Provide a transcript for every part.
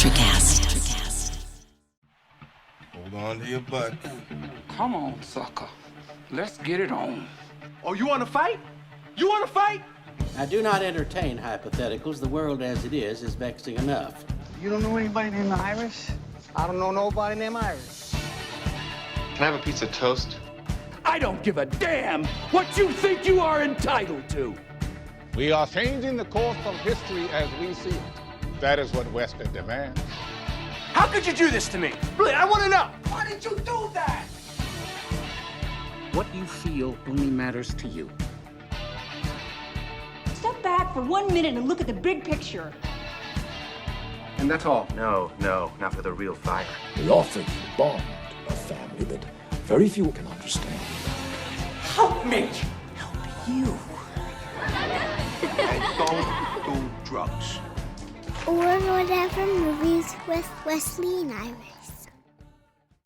Electrocast. Hold on to your butt. Come on, sucker. Let's get it on. Oh, you want to fight? You want to fight? I do not entertain hypotheticals. The world as it is vexing enough. You don't know anybody named Iris? I don't know nobody named Iris. Can I have a piece of toast? I don't give a damn what you think you are entitled to. We are changing the course of history as we see it. That is what Western demands. How could you do this to me? Really, I want to know. Why did you do that? What you feel only matters to you. Step back for 1 minute and look at the big picture. And that's all? No, not for the real fire. We offer you a bond, a family that very few can understand. Help me. Help you. And don't do drugs. Or whatever movies with Wesley and Iris.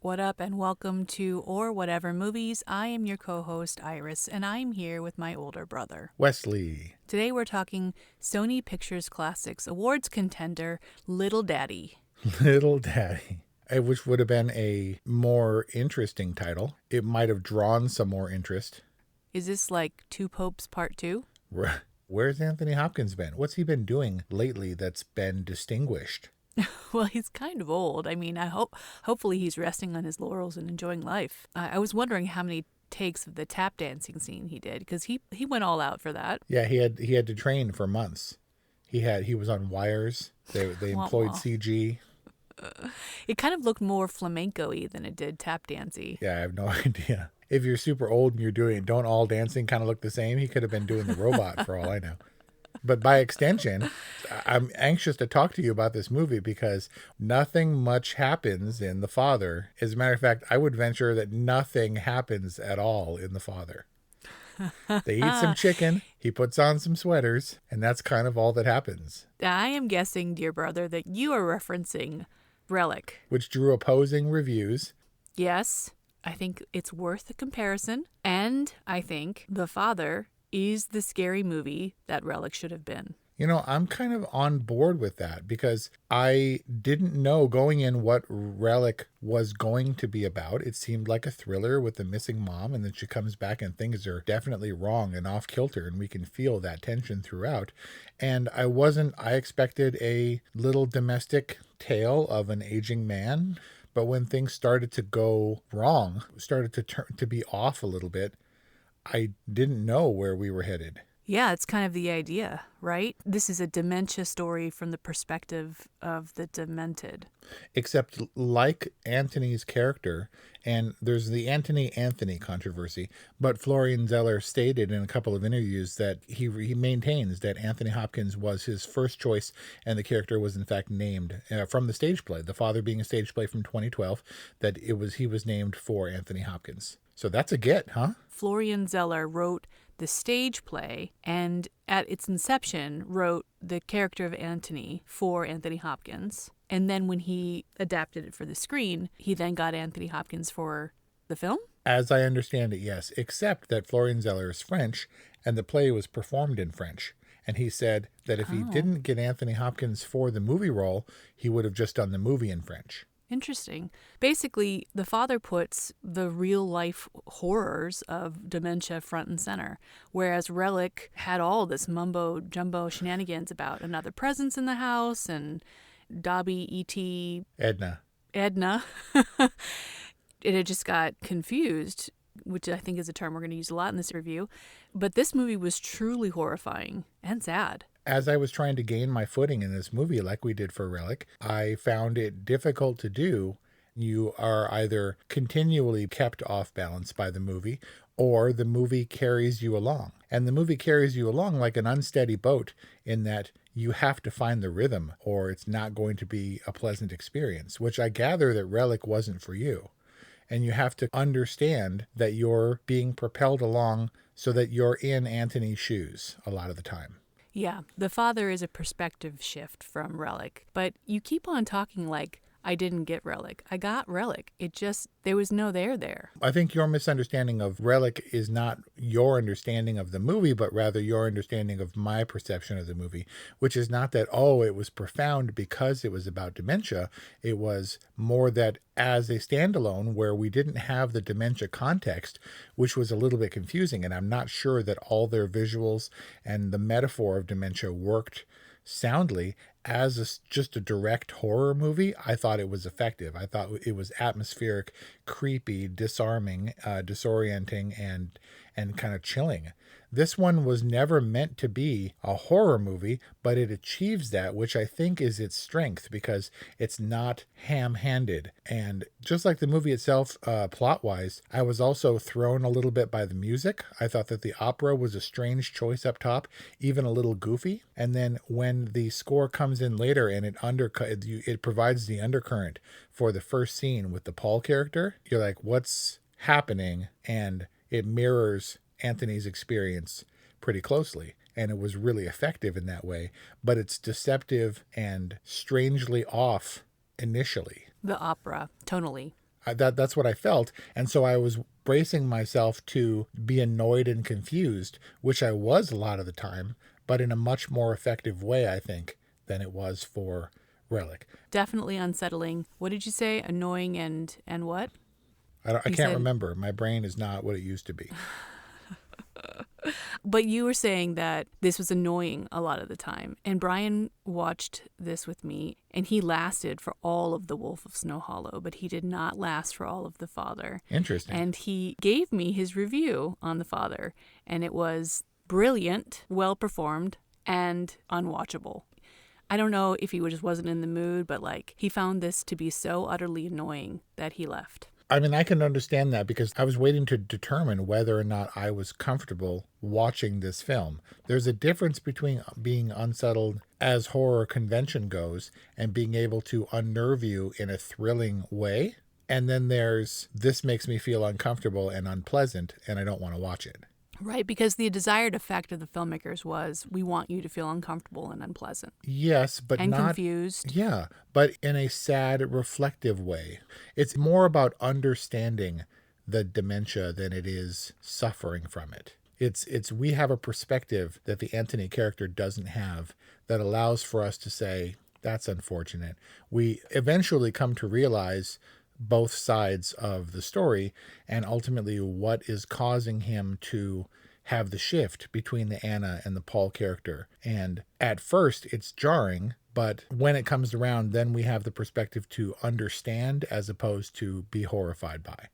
What up and welcome to Or Whatever Movies. I am your co-host Iris and I'm here with my older brother Wesley. Today we're talking Sony Pictures Classics Awards contender Little Daddy. Little Daddy, which would have been a more interesting title. It might have drawn some more interest. Is this like Two Popes Part 2? Where's Anthony Hopkins been? What's he been doing lately that's been distinguished? Well, he's kind of old. I mean, hopefully he's resting on his laurels and enjoying life. I was wondering how many takes of the tap dancing scene he did, because he went all out for that. Yeah, he had to train for months. He was on wires. They employed CG. It kind of looked more flamenco-y than it did tap dancey. Yeah, I have no idea. If you're super old and you're doing it, don't all dancing kind of look the same? He could have been doing the robot for all I know. But by extension, I'm anxious to talk to you about this movie because nothing much happens in The Father. As a matter of fact, I would venture that nothing happens at all in The Father. They eat some chicken, he puts on some sweaters, and that's kind of all that happens. I am guessing, dear brother, that you are referencing RELIC, which drew opposing reviews. Yes, I think it's worth a comparison. And I think The Father is the scary movie that RELIC should have been. You know, I'm kind of on board with that because I didn't know going in what RELIC was going to be about. It seemed like a thriller with a missing mom, and then she comes back and things are definitely wrong and off kilter, and we can feel that tension throughout. And I expected a little domestic tale of an aging man, but when things started to go wrong, started to be off a little bit, I didn't know where we were headed. Yeah, it's kind of the idea, right? This is a dementia story from the perspective of the demented. Except like Anthony's character, and there's the Anthony controversy, but Florian Zeller stated in a couple of interviews that he maintains that Anthony Hopkins was his first choice and the character was in fact named from the stage play, The Father being a stage play from 2012, that he was named for Anthony Hopkins. So that's a get, huh? Florian Zeller wrote the stage play and at its inception wrote the character of Anthony for Anthony Hopkins. And then when he adapted it for the screen, he then got Anthony Hopkins for the film? As I understand it, yes, except that Florian Zeller is French and the play was performed in French. And he said that if he didn't get Anthony Hopkins for the movie role, he would have just done the movie in French. Interesting. Basically, The Father puts the real-life horrors of dementia front and center, whereas Relic had all this mumbo-jumbo shenanigans about another presence in the house and Dobby, E.T. Edna. It had just got confused, which I think is a term we're going to use a lot in this review. But this movie was truly horrifying and sad. As I was trying to gain my footing in this movie, like we did for Relic, I found it difficult to do. You are either continually kept off balance by the movie, or the movie carries you along. And the movie carries you along like an unsteady boat in that you have to find the rhythm, or it's not going to be a pleasant experience, which I gather that Relic wasn't for you. And you have to understand that you're being propelled along so that you're in Anthony's shoes a lot of the time. Yeah, The Father is a perspective shift from Relic, but you keep on talking like I didn't get Relic. I got Relic. It just, there was no there. I think your misunderstanding of Relic is not your understanding of the movie, but rather your understanding of my perception of the movie, which is not that, oh, it was profound because it was about dementia. It was more that as a standalone where we didn't have the dementia context, which was a little bit confusing. And I'm not sure that all their visuals and the metaphor of dementia worked soundly. As just a direct horror movie, I thought it was effective. I thought it was atmospheric, creepy, disarming, disorienting, and kind of chilling. This one was never meant to be a horror movie, but it achieves that, which I think is its strength because it's not ham-handed. And just like the movie itself, plot-wise, I was also thrown a little bit by the music. I thought that the opera was a strange choice up top, even a little goofy. And then when the score comes in later and it provides the undercurrent for the first scene with the Paul character, you're like, what's happening? And it mirrors Anthony's experience pretty closely, and it was really effective in that way, but it's deceptive and strangely off initially. The opera, tonally. That's what I felt, and so I was bracing myself to be annoyed and confused, which I was a lot of the time, but in a much more effective way, I think, than it was for Relic. Definitely unsettling. What did you say? Annoying and what? I can't remember. My brain is not what it used to be. But you were saying that this was annoying a lot of the time. And Brian watched this with me, and he lasted for all of The Wolf of Snow Hollow, but he did not last for all of The Father. Interesting. And he gave me his review on The Father, and it was brilliant, well performed, and unwatchable. I don't know if he just wasn't in the mood, but like he found this to be so utterly annoying that he left. I mean, I can understand that because I was waiting to determine whether or not I was comfortable watching this film. There's a difference between being unsettled as horror convention goes and being able to unnerve you in a thrilling way. And then there's, this makes me feel uncomfortable and unpleasant, and I don't want to watch it. Right, because the desired effect of the filmmakers was we want you to feel uncomfortable and unpleasant. Yes, but and not confused. Yeah, but in a sad, reflective way. It's more about understanding the dementia than it is suffering from it. It's we have a perspective that the Anthony character doesn't have that allows for us to say, that's unfortunate. We eventually come to realize both sides of the story and ultimately what is causing him to have the shift between the Anna and the Paul character. And at first it's jarring, but when it comes around, then we have the perspective to understand as opposed to be horrified by.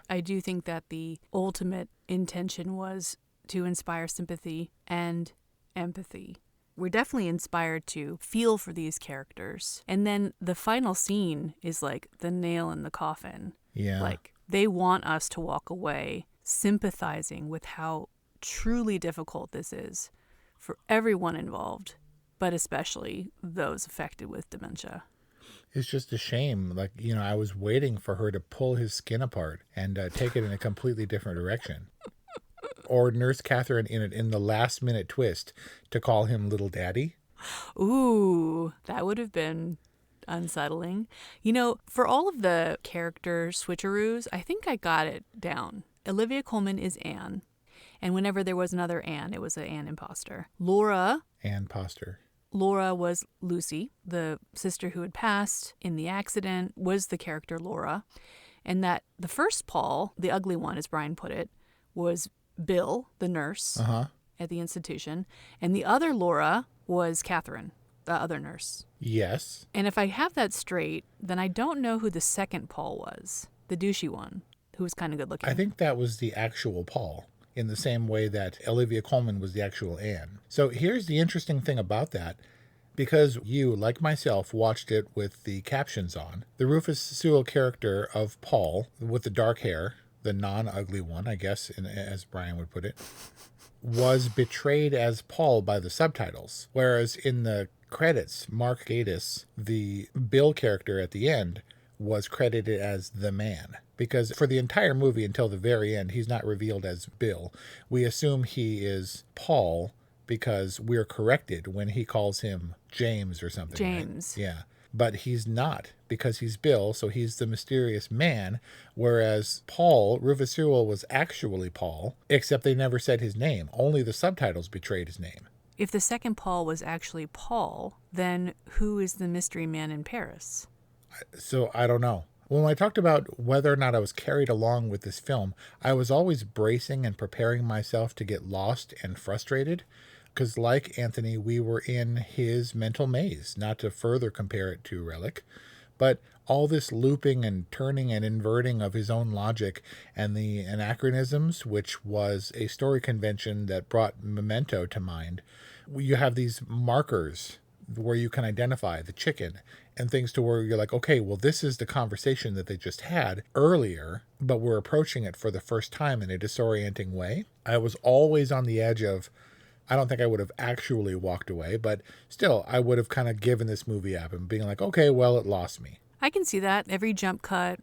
I do think that the ultimate intention was to inspire sympathy and empathy. We're definitely inspired to feel for these characters. And then the final scene is like the nail in the coffin. Yeah. Like they want us to walk away sympathizing with how truly difficult this is for everyone involved, but especially those affected with dementia. It's just a shame. Like, you know, I was waiting for her to pull his skin apart and take it in a completely different direction. Or Nurse Catherine in the last minute twist to call him Little Daddy. Ooh, that would have been unsettling. You know, for all of the character switcheroos, I think I got it down. Olivia Colman is Anne. And whenever there was another Anne, it was an Anne imposter. Anne Poster. Laura was Lucy, the sister who had passed in the accident, was the character Laura. And that the first Paul, the ugly one, as Brian put it, was Bill, the nurse at the institution. And the other Laura was Catherine, the other nurse. Yes. And if I have that straight, then I don't know who the second Paul was, the douchey one, who was kind of good looking. I think that was the actual Paul, in the same way that Olivia Colman was the actual Anne. So here's the interesting thing about that. Because you, like myself, watched it with the captions on, the Rufus Sewell character of Paul, with the dark hair, the non-ugly one, I guess, as Brian would put it, was betrayed as Paul by the subtitles. Whereas in the credits, Mark Gatiss, the Bill character at the end, was credited as the man. Because for the entire movie until the very end, he's not revealed as Bill. We assume he is Paul because we're corrected when he calls him James or something. James. Right? Yeah. but he's not, because he's Bill, so he's the mysterious man, whereas Paul, Rufus Sewell, was actually Paul, except they never said his name. Only the subtitles betrayed his name. If the second Paul was actually Paul, then who is the mystery man in Paris? So I don't know. When I talked about whether or not I was carried along with this film, I was always bracing and preparing myself to get lost and frustrated, because like Anthony, we were in his mental maze, not to further compare it to Relic, but all this looping and turning and inverting of his own logic and the anachronisms, which was a story convention that brought Memento to mind. You have these markers where you can identify the chicken and things to where you're like, okay, well, this is the conversation that they just had earlier, but we're approaching it for the first time in a disorienting way. I was always on the edge of, I don't think I would have actually walked away, but still, I would have kind of given this movie up and being like, okay, well, it lost me. I can see that. Every jump cut,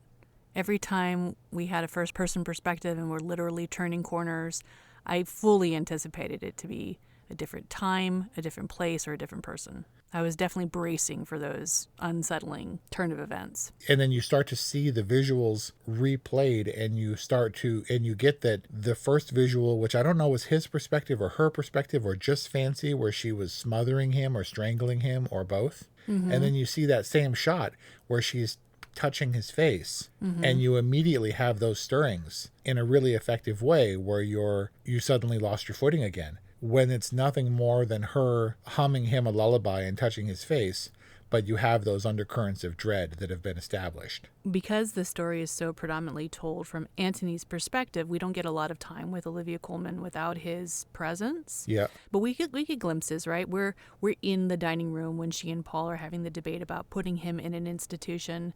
every time we had a first-person perspective and we're literally turning corners, I fully anticipated it to be a different time, a different place, or a different person. I was definitely bracing for those unsettling turn of events. And then you start to see the visuals replayed, and you get that the first visual, which I don't know was his perspective or her perspective or just fancy, where she was smothering him or strangling him or both. Mm-hmm. And then you see that same shot where she's touching his face, mm-hmm. and you immediately have those stirrings in a really effective way where you suddenly lost your footing again. When it's nothing more than her humming him a lullaby and touching his face, but you have those undercurrents of dread that have been established. Because the story is so predominantly told from Anthony's perspective, we don't get a lot of time with Olivia Colman without his presence. Yeah. But we get glimpses, right? We're in the dining room when she and Paul are having the debate about putting him in an institution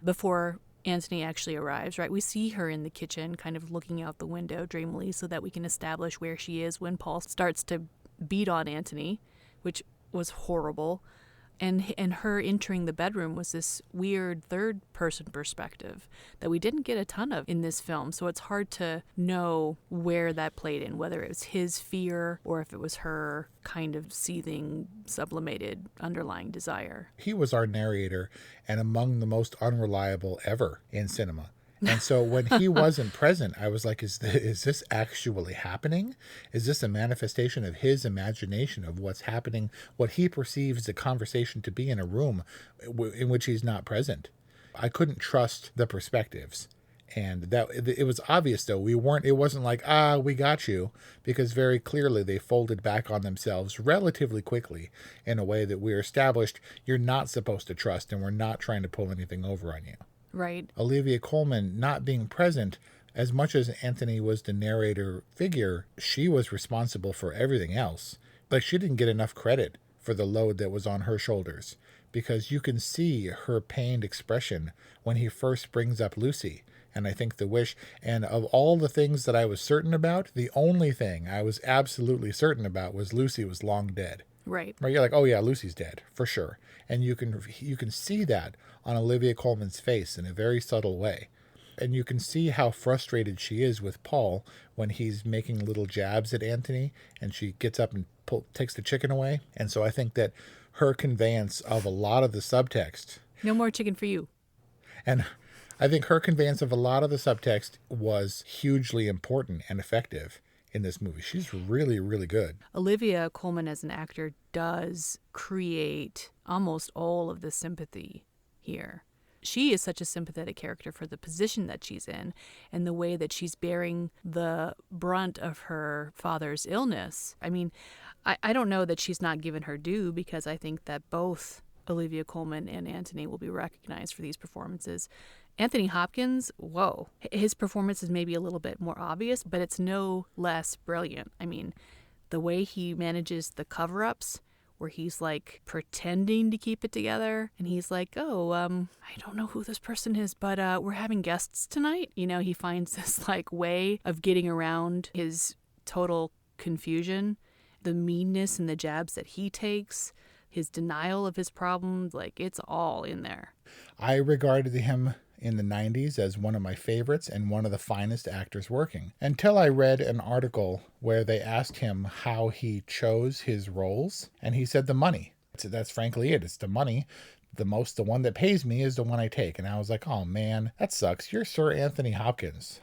before Anthony actually arrives, right? We see her in the kitchen kind of looking out the window dreamily so that we can establish where she is when Paul starts to beat on Anthony, which was horrible. And her entering the bedroom was this weird third-person perspective that we didn't get a ton of in this film. So it's hard to know where that played in, whether it was his fear or if it was her kind of seething, sublimated, underlying desire. He was our narrator and among the most unreliable ever in cinema. And so when he wasn't present, I was like, is this actually happening? Is this a manifestation of his imagination of what's happening, what he perceives the conversation to be in a room in which he's not present? I couldn't trust the perspectives. And that it was obvious, though. It wasn't like, we got you, because very clearly they folded back on themselves relatively quickly in a way that we're established you're not supposed to trust, and we're not trying to pull anything over on you. Right. Olivia Colman not being present, as much as Anthony was the narrator figure, she was responsible for everything else. Like, she didn't get enough credit for the load that was on her shoulders, because you can see her pained expression when he first brings up Lucy. And I think the wish, and of all the things that I was certain about, the only thing I was absolutely certain about was Lucy was long dead. Right. Right. You're like, oh yeah, Lucy's dead for sure. And you can see that on Olivia Colman's face in a very subtle way. And you can see how frustrated she is with Paul when he's making little jabs at Anthony, and she gets up and takes the chicken away. And so I think that her conveyance of a lot of the subtext. No more chicken for you. And I think her conveyance of a lot of the subtext was hugely important and effective in this movie. She's really, really good. Olivia Colman as an actor does create almost all of the sympathy here. She is such a sympathetic character for the position that she's in and the way that she's bearing the brunt of her father's illness. I mean, I don't know that she's not given her due, because I think that both Olivia Colman and Anthony will be recognized for these performances. Anthony Hopkins, whoa. His performance is maybe a little bit more obvious, but it's no less brilliant. I mean, the way he manages the cover-ups, where he's like pretending to keep it together, and he's like, I don't know who this person is, but we're having guests tonight. You know, he finds this like way of getting around his total confusion, the meanness and the jabs that he takes, his denial of his problems, like it's all in there. I regarded him in the 90s as one of my favorites and one of the finest actors working, until I read an article where they asked him how he chose his roles, and he said the money. That's frankly it. It's the money. the one that pays me is the one I take. And I was like, oh man, that sucks. You're Sir Anthony Hopkins.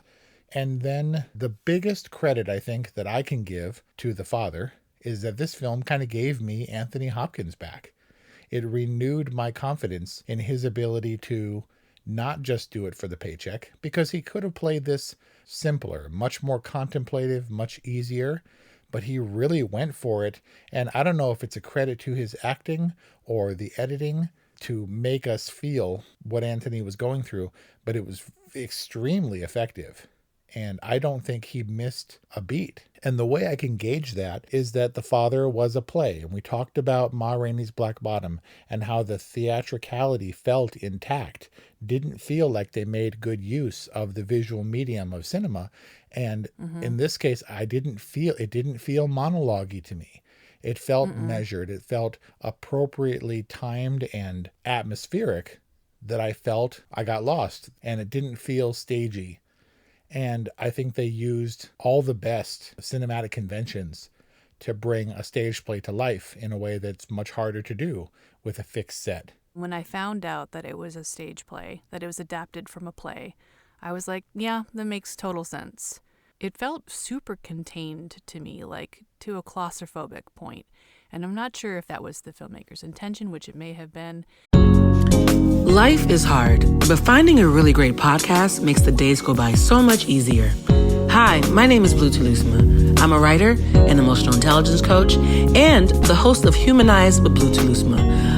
And then the biggest credit I think that I can give to the father is that this film kind of gave me Anthony Hopkins back. It renewed my confidence in his ability to not just do it for the paycheck, because he could have played this simpler, much more contemplative, much easier, but he really went for it. And I don't know if it's a credit to his acting or the editing to make us feel what Anthony was going through, but it was extremely effective. And I don't think he missed a beat. And the way I can gauge that is that The Father was a play. And we talked about Ma Rainey's Black Bottom and how the theatricality felt intact. Didn't feel like they made good use of the visual medium of cinema. And in this case, it didn't feel monologue-y to me. It felt measured. It felt appropriately timed and atmospheric, that I felt I got lost. And it didn't feel stagey. And I think they used all the best cinematic conventions to bring a stage play to life in a way that's much harder to do with a fixed set. When I found out that it was a stage play, that it was adapted from a play, I was like, yeah, that makes total sense. It felt super contained to me, like to a claustrophobic point. And I'm not sure if that was the filmmaker's intention, which it may have been. Life is hard, but finding a really great podcast makes the days go by so much easier. Hi, my name is Blue Toulousma. I'm a writer, an emotional intelligence coach, and the host of Humanize with Blue Toulousma,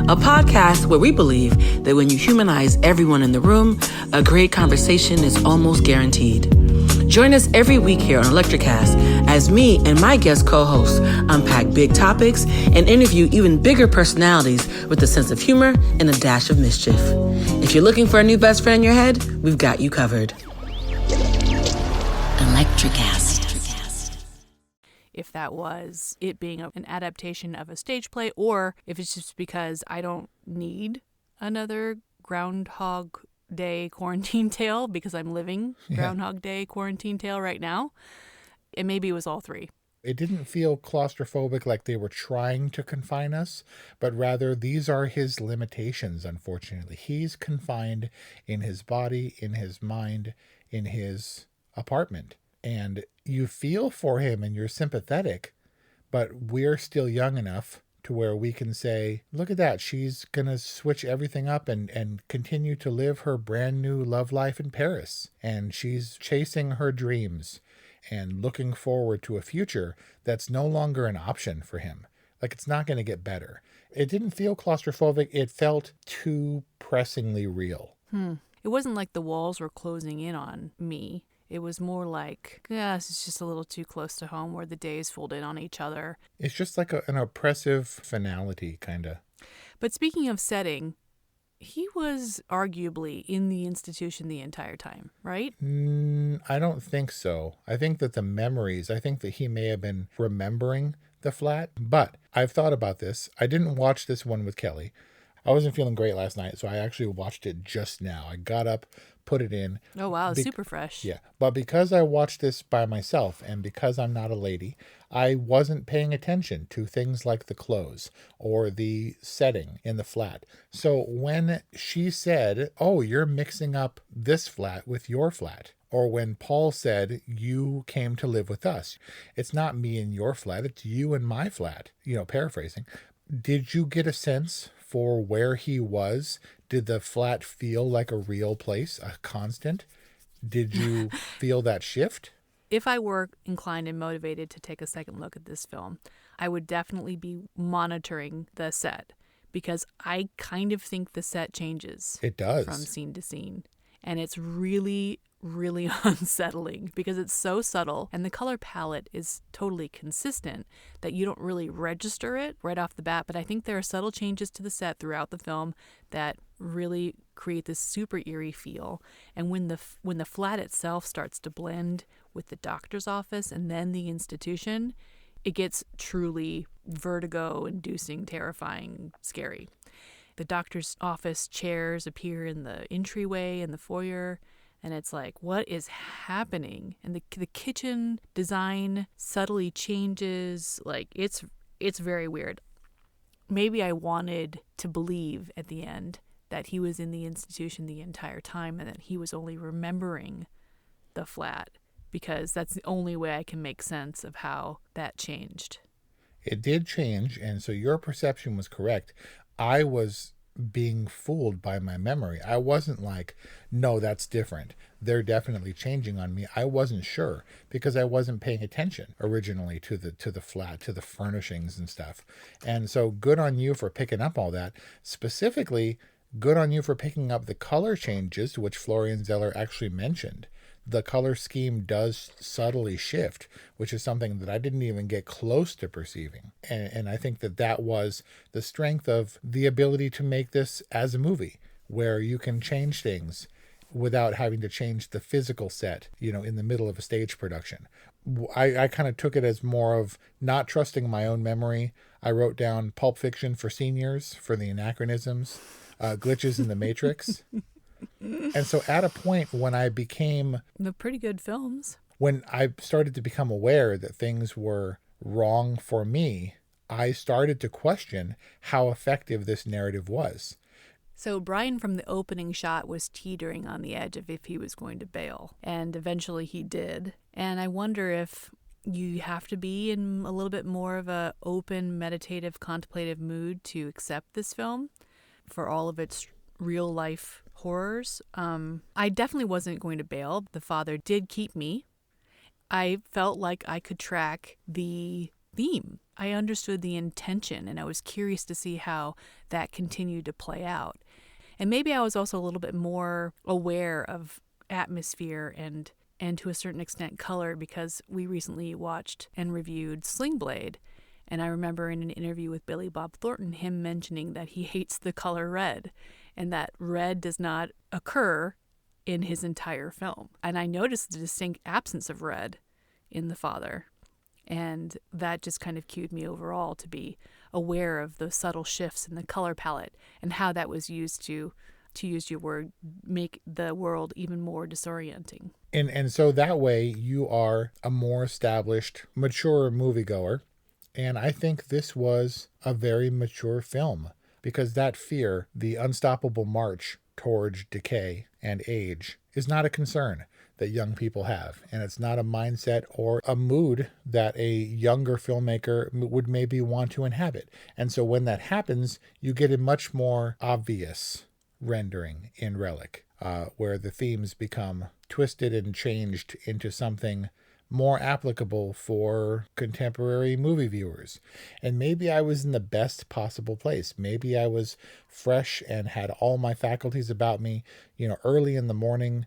a podcast where we believe that when you humanize everyone in the room, a great conversation is almost guaranteed. Join us every week here on Electricast as me and my guest co-hosts unpack big topics and interview even bigger personalities with a sense of humor and a dash of mischief. If you're looking for a new best friend in your head, we've got you covered. Electricast. If that was it being an adaptation of a stage play, or if it's just because I don't need another Groundhog Day quarantine tale because I'm living Groundhog Day quarantine tale right now. And maybe it was all three. It didn't feel claustrophobic like they were trying to confine us, but rather these are his limitations, unfortunately. He's confined in his body, in his mind, in his apartment. And you feel for him and you're sympathetic, but we're still young enough to where we can say, look at that, she's going to switch everything up and continue to live her brand new love life in Paris. And she's chasing her dreams and looking forward to a future that's no longer an option for him. Like, it's not going to get better. It didn't feel claustrophobic. It felt too pressingly real. It wasn't like the walls were closing in on me. It was more like, yeah, this is just a little too close to home where the days fold in on each other. It's just like an oppressive finality, kind of. But speaking of setting, he was arguably in the institution the entire time, right? I don't think so. I think that I think that he may have been remembering the flat. But I've thought about this. I didn't watch this one with Kelly. I wasn't feeling great last night, so I actually watched it just now. I got up, put it in. Oh, wow. Super fresh. Yeah. But because I watched this by myself and because I'm not a lady, I wasn't paying attention to things like the clothes or the setting in the flat. So when she said, oh, you're mixing up this flat with your flat, or when Paul said, you came to live with us, it's not me in your flat, it's you in my flat, paraphrasing. Did you get a sense for where he was? Did the flat feel like a real place, a constant? Did you feel that shift? If I were inclined and motivated to take a second look at this film, I would definitely be monitoring the set, because I kind of think the set changes. It does. From scene to scene. And it's really, really unsettling because it's so subtle and the color palette is totally consistent that you don't really register it right off the bat. But I think there are subtle changes to the set throughout the film that really create this super eerie feel. And when the flat itself starts to blend with the doctor's office and then the institution, it gets truly vertigo-inducing, terrifying, scary. The doctor's office chairs appear in the entryway in the foyer, and it's like, what is happening? And the kitchen design subtly changes. Like, it's very weird. Maybe I wanted to believe at the end that he was in the institution the entire time and that he was only remembering the flat, because that's the only way I can make sense of how that changed. It did change, and so your perception was correct. I was being fooled by my memory. I wasn't like, no, that's different. They're definitely changing on me. I wasn't sure because I wasn't paying attention originally to the flat, to the furnishings and stuff. And so good on you for picking up all that. Specifically, good on you for picking up the color changes, which Florian Zeller actually mentioned. The color scheme does subtly shift, which is something that I didn't even get close to perceiving. And I think that was the strength of the ability to make this as a movie, where you can change things without having to change the physical set, in the middle of a stage production. I kind of took it as more of not trusting my own memory. I wrote down Pulp Fiction for seniors, for the anachronisms, glitches in the Matrix. And so at a point when I became... The pretty good films. When I started to become aware that things were wrong for me, I started to question how effective this narrative was. So Brian from the opening shot was teetering on the edge of if he was going to bail. And eventually he did. And I wonder if you have to be in a little bit more of a open, meditative, contemplative mood to accept this film for all of its real life horrors. I definitely wasn't going to bail. The father did keep me. I felt like I could track the theme. I understood the intention, and I was curious to see how that continued to play out. And maybe I was also a little bit more aware of atmosphere and to a certain extent color, because we recently watched and reviewed Sling Blade. And I remember in an interview with Billy Bob Thornton, him mentioning that he hates the color red, and that red does not occur in his entire film. And I noticed the distinct absence of red in The Father. And that just kind of cued me overall to be aware of the subtle shifts in the color palette and how that was used to use your word, make the world even more disorienting. And so that way you are a more established, mature moviegoer. And I think this was a very mature film, because that fear, the unstoppable march towards decay and age, is not a concern that young people have. And it's not a mindset or a mood that a younger filmmaker would maybe want to inhabit. And so when that happens, you get a much more obvious rendering in Relic, where the themes become twisted and changed into something more applicable for contemporary movie viewers. And maybe I was in the best possible place. Maybe I was fresh and had all my faculties about me, early in the morning,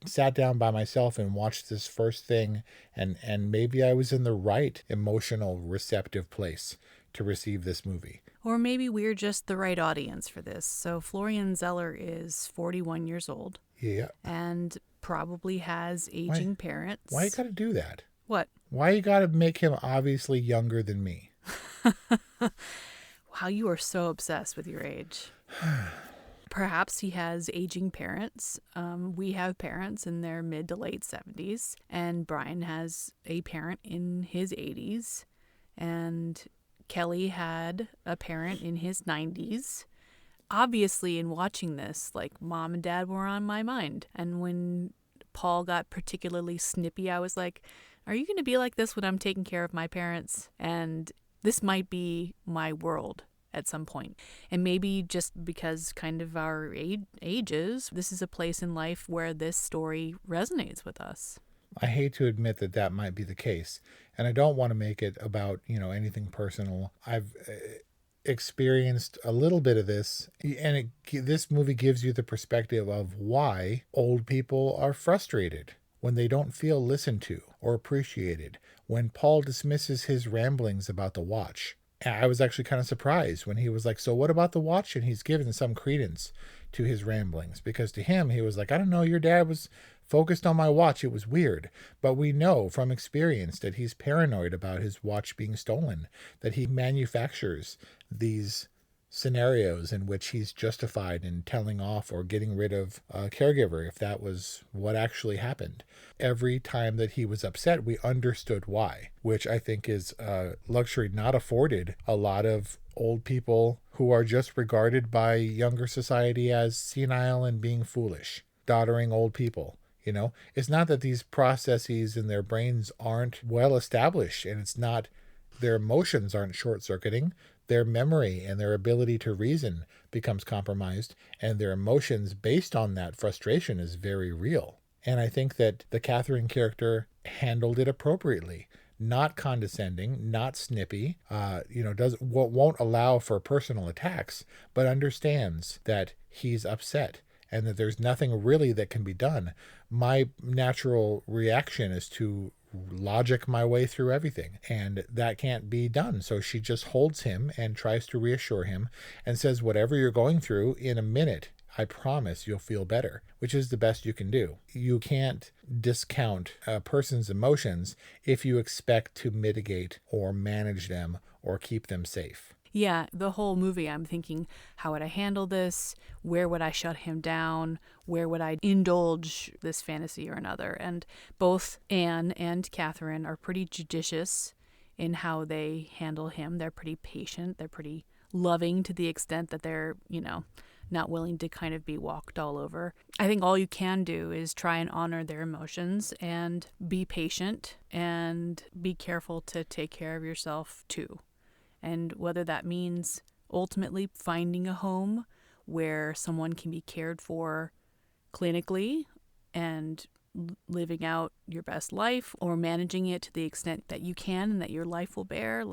sat down by myself and watched this first thing. And maybe I was in the right emotional, receptive place to receive this movie. Or maybe we're just the right audience for this. So Florian Zeller is 41 years old. Yeah. And probably has aging parents. Why you gotta do that? What? Why you gotta make him obviously younger than me? Wow, you are so obsessed with your age. Perhaps he has aging parents. We have parents in their mid to late 70s. And Brian has a parent in his 80s. And Kelly had a parent in his 90s. Obviously, in watching this, like, mom and dad were on my mind. And when Paul got particularly snippy, I was like, are you going to be like this when I'm taking care of my parents? And this might be my world at some point. And maybe just because kind of our ages, this is a place in life where this story resonates with us. I hate to admit that might be the case. And I don't want to make it about, anything personal. I've experienced a little bit of this, and this movie gives you the perspective of why old people are frustrated when they don't feel listened to or appreciated. When Paul dismisses his ramblings about the watch, I was actually kind of surprised when he was like, so what about the watch? And he's given some credence to his ramblings, because to him, he was like, I don't know, your dad was focused on my watch. It was weird. But we know from experience that he's paranoid about his watch being stolen, that he manufactures these scenarios in which he's justified in telling off or getting rid of a caregiver if that was what actually happened. Every time that he was upset, we understood why, which I think is a luxury not afforded a lot of old people who are just regarded by younger society as senile and being foolish, doddering old people. It's not that these processes in their brains aren't well established, and it's not their emotions aren't short-circuiting. Their memory and their ability to reason becomes compromised, and their emotions based on that frustration is very real. And I think that the Catherine character handled it appropriately. Not condescending, not snippy, won't allow for personal attacks, but understands that he's upset and that there's nothing really that can be done. My natural reaction is to logic my way through everything, and that can't be done. So she just holds him and tries to reassure him and says, whatever you're going through, in a minute, I promise you'll feel better, which is the best you can do. You can't discount a person's emotions if you expect to mitigate or manage them or keep them safe. Yeah, the whole movie, I'm thinking, how would I handle this? Where would I shut him down? Where would I indulge this fantasy or another? And both Anne and Catherine are pretty judicious in how they handle him. They're pretty patient. They're pretty loving to the extent that they're, not willing to kind of be walked all over. I think all you can do is try and honor their emotions and be patient and be careful to take care of yourself too. And whether that means ultimately finding a home where someone can be cared for clinically and living out your best life, or managing it to the extent that you can and that your life will bear.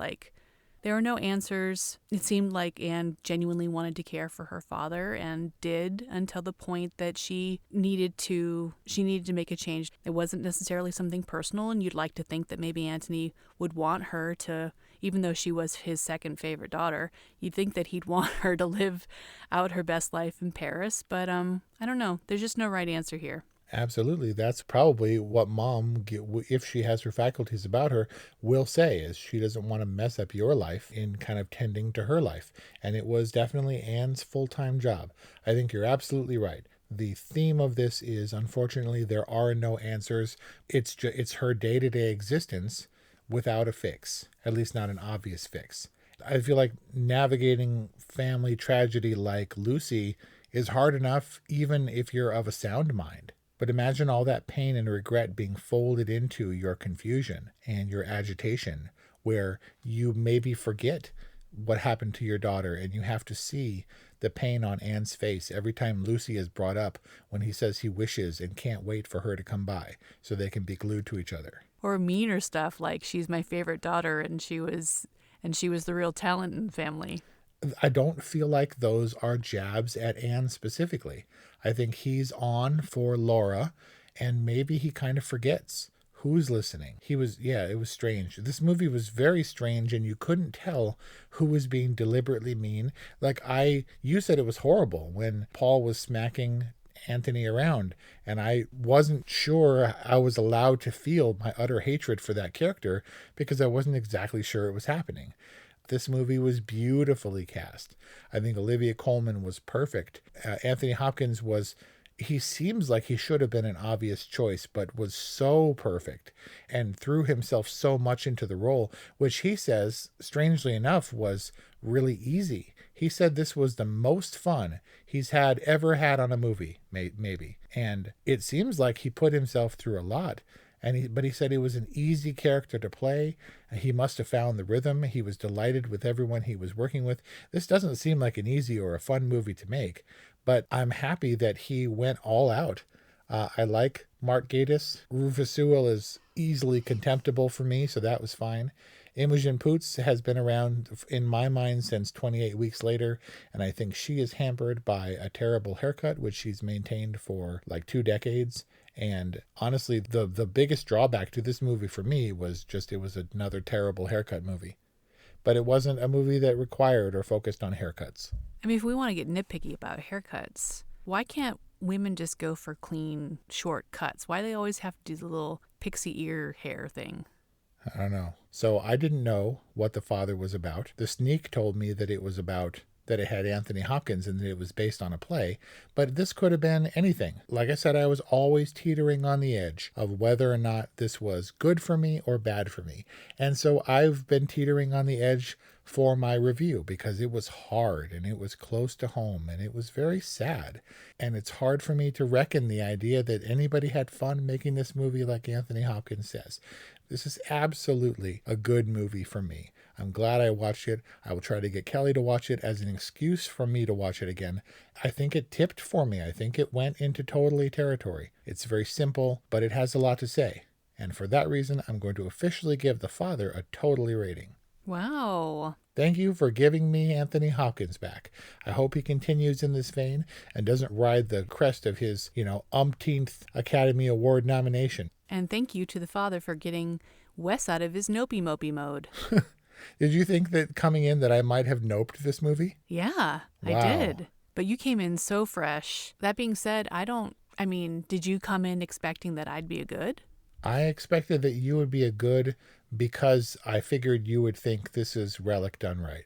There are no answers. It seemed like Anne genuinely wanted to care for her father and did, until the point that she needed to make a change. It wasn't necessarily something personal, and you'd like to think that maybe Anthony would want her to, even though she was his second favorite daughter, you'd think that he'd want her to live out her best life in Paris. But I don't know. There's just no right answer here. Absolutely. That's probably what mom, if she has her faculties about her, will say, is she doesn't want to mess up your life in kind of tending to her life. And it was definitely Anne's full-time job. I think you're absolutely right. The theme of this is, unfortunately, there are no answers. It's her day-to-day existence without a fix, at least not an obvious fix. I feel like navigating family tragedy like Lucy is hard enough even if you're of a sound mind. But imagine all that pain and regret being folded into your confusion and your agitation, where you maybe forget what happened to your daughter, and you have to see the pain on Anne's face every time Lucy is brought up when he says he wishes and can't wait for her to come by so they can be glued to each other. Or meaner stuff like, she's my favorite daughter and she was the real talent in the family. I don't feel like those are jabs at Anne specifically. I think he's on for Laura, and maybe he kind of forgets who's listening. It was strange. This movie was very strange, and you couldn't tell who was being deliberately mean. You said it was horrible when Paul was smacking Anthony around, and I wasn't sure I was allowed to feel my utter hatred for that character because I wasn't exactly sure it was happening. This movie was beautifully cast. I think Olivia Colman was perfect. Anthony Hopkins he seems like he should have been an obvious choice, but was so perfect and threw himself so much into the role, which he says, strangely enough, was really easy. He said this was the most fun he's ever had on a movie, maybe. And it seems like he put himself through a lot. But he said it was an easy character to play. He must have found the rhythm. He was delighted with everyone he was working with. This doesn't seem like an easy or a fun movie to make, but I'm happy that he went all out. I like Mark Gatiss. Rufus Sewell is easily contemptible for me, so that was fine. Imogen Poots has been around in my mind since 28 Weeks Later, and I think she is hampered by a terrible haircut, which she's maintained for like 2 decades. And honestly, the biggest drawback to this movie for me was just it was another terrible haircut movie. But it wasn't a movie that required or focused on haircuts. I mean, if we want to get nitpicky about haircuts, why can't women just go for clean, short cuts? Why do they always have to do the little pixie ear hair thing? I don't know. So I didn't know what the father was about. The sneak told me that it was about that it had Anthony Hopkins and that it was based on a play, but this could have been anything. Like I said, I was always teetering on the edge of whether or not this was good for me or bad for me. And so I've been teetering on the edge for my review because it was hard and it was close to home and it was very sad. And it's hard for me to reckon the idea that anybody had fun making this movie like Anthony Hopkins says. This is absolutely a good movie for me. I'm glad I watched it. I will try to get Kelly to watch it as an excuse for me to watch it again. I think it tipped for me. I think it went into totally territory. It's very simple, but it has a lot to say. And for that reason, I'm going to officially give The Father a totally rating. Wow. Thank you for giving me Anthony Hopkins back. I hope he continues in this vein and doesn't ride the crest of his, umpteenth Academy Award nomination. And thank you to The Father for getting Wes out of his nopey mopey mode. Did you think that coming in that I might have noped this movie? Yeah, Wow. I did. But you came in so fresh. That being said, did you come in expecting that I'd be a good? I expected that you would be a good because I figured you would think this is Relic done right.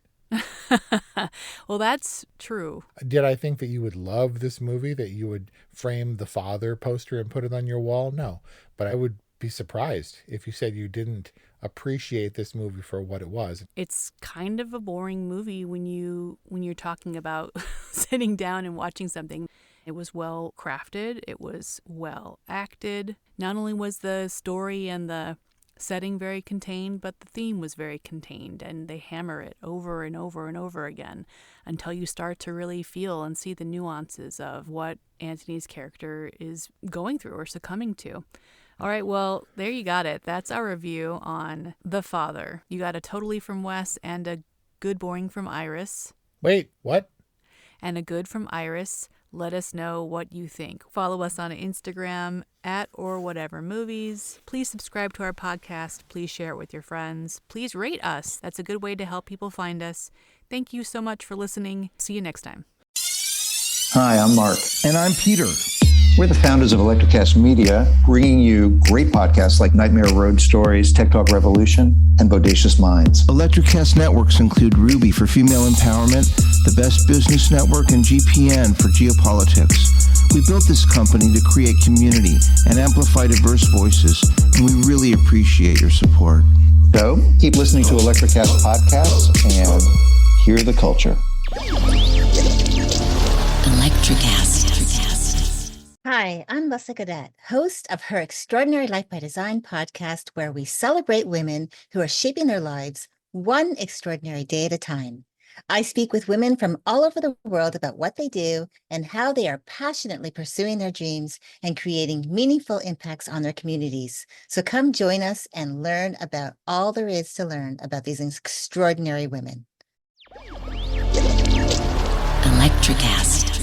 Well, that's true. Did I think that you would love this movie, that you would frame the Father poster and put it on your wall? No, but I would be surprised if you said you didn't appreciate this movie for what it was. It's kind of a boring movie when you're talking about sitting down and watching something. It was well crafted. It was well acted. Not only was the story and the setting very contained, but the theme was very contained, and they hammer it over and over and over again until you start to really feel and see the nuances of what Anthony's character is going through or succumbing to. All right, well, there you got it. That's our review on The Father. You got a totally from Wes and a good boring from Iris. Wait, what? And a good from Iris. Let us know what you think. Follow us on Instagram @orwhatevermovies. Please subscribe to our podcast. Please share it with your friends. Please rate us. That's a good way to help people find us. Thank you so much for listening. See you next time. Hi, I'm Mark. And I'm Peter. We're the founders of Electrocast Media, bringing you great podcasts like Nightmare Road Stories, Tech Talk Revolution, and Bodacious Minds. Electrocast networks include Ruby for female empowerment, the Best Business Network, and GPN for geopolitics. We built this company to create community and amplify diverse voices, and we really appreciate your support. So, keep listening to Electrocast podcasts and hear the culture. Electrocast. Hi, I'm Lessa Gadet, host of Her Extraordinary Life by Design podcast, where we celebrate women who are shaping their lives one extraordinary day at a time. I speak with women from all over the world about what they do and how they are passionately pursuing their dreams and creating meaningful impacts on their communities. So come join us and learn about all there is to learn about these extraordinary women. Electrocast.